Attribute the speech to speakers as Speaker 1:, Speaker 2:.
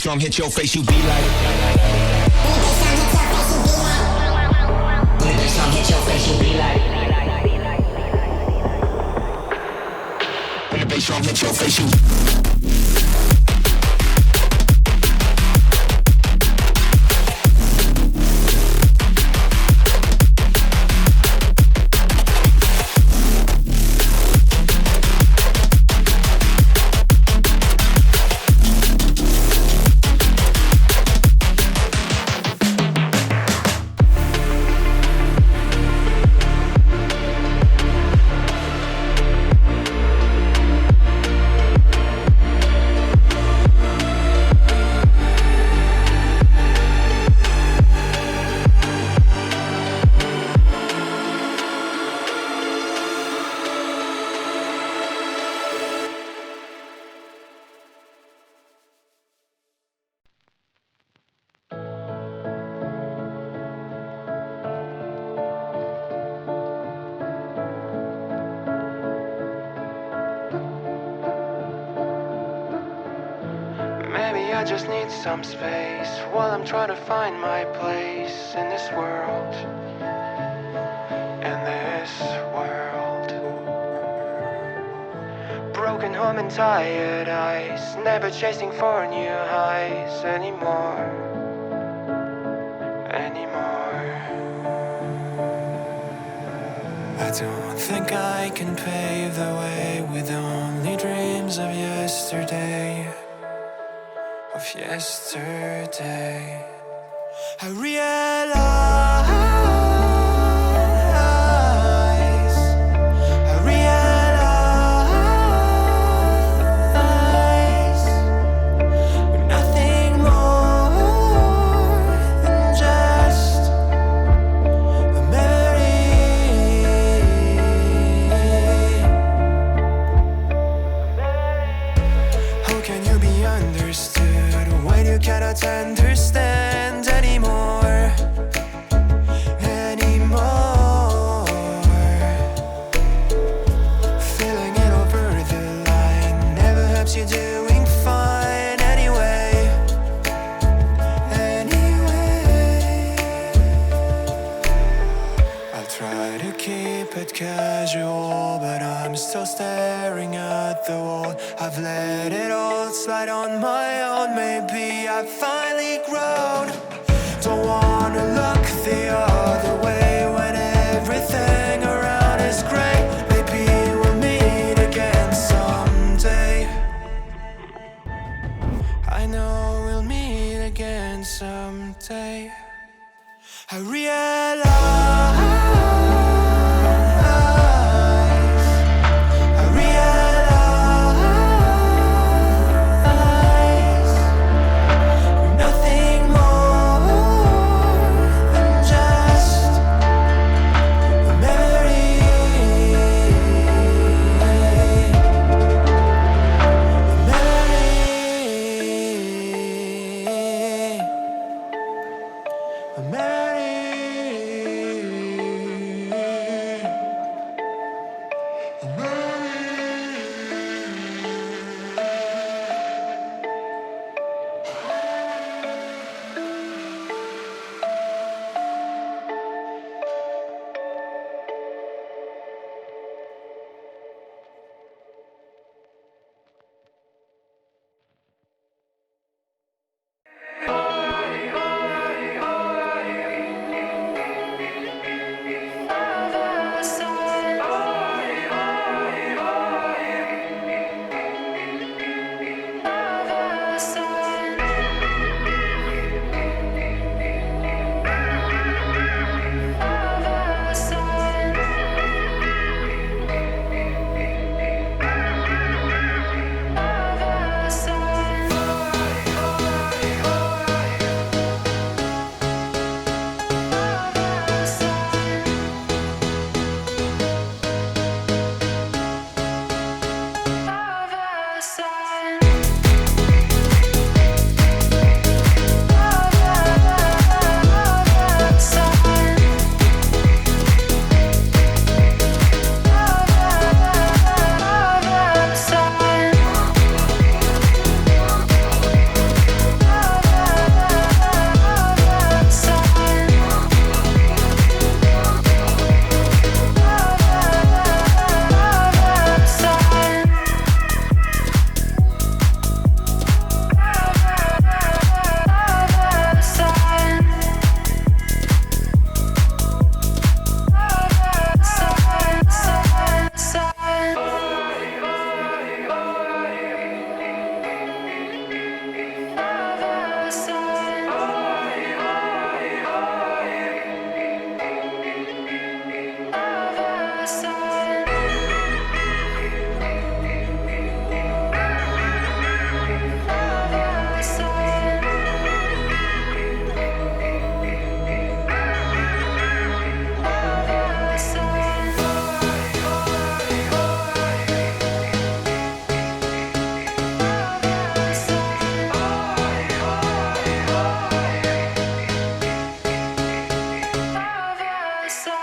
Speaker 1: drum hit your face, you be like. When the bass drum hit your face, you be like. When the bass drum hit your face, you.
Speaker 2: I just need some space while I'm trying to find my place in this world. In this world. Broken home and tired eyes, never chasing for new highs anymore. I don't think I can pave the way with only dreams of yesterday. I realize we're nothing more than just a memory. How can you be understood when you cannot understand anymore? Feeling it over the line never helps you doing fine anyway. I'll try to keep it casual, but I'm still staring at the wall. I've let it all slide on my own. Maybe I've finally grown. Don't wanna look the other way when everything around is great. Maybe we'll meet again someday. I know we'll meet again someday. I realize we're nothing more than just side.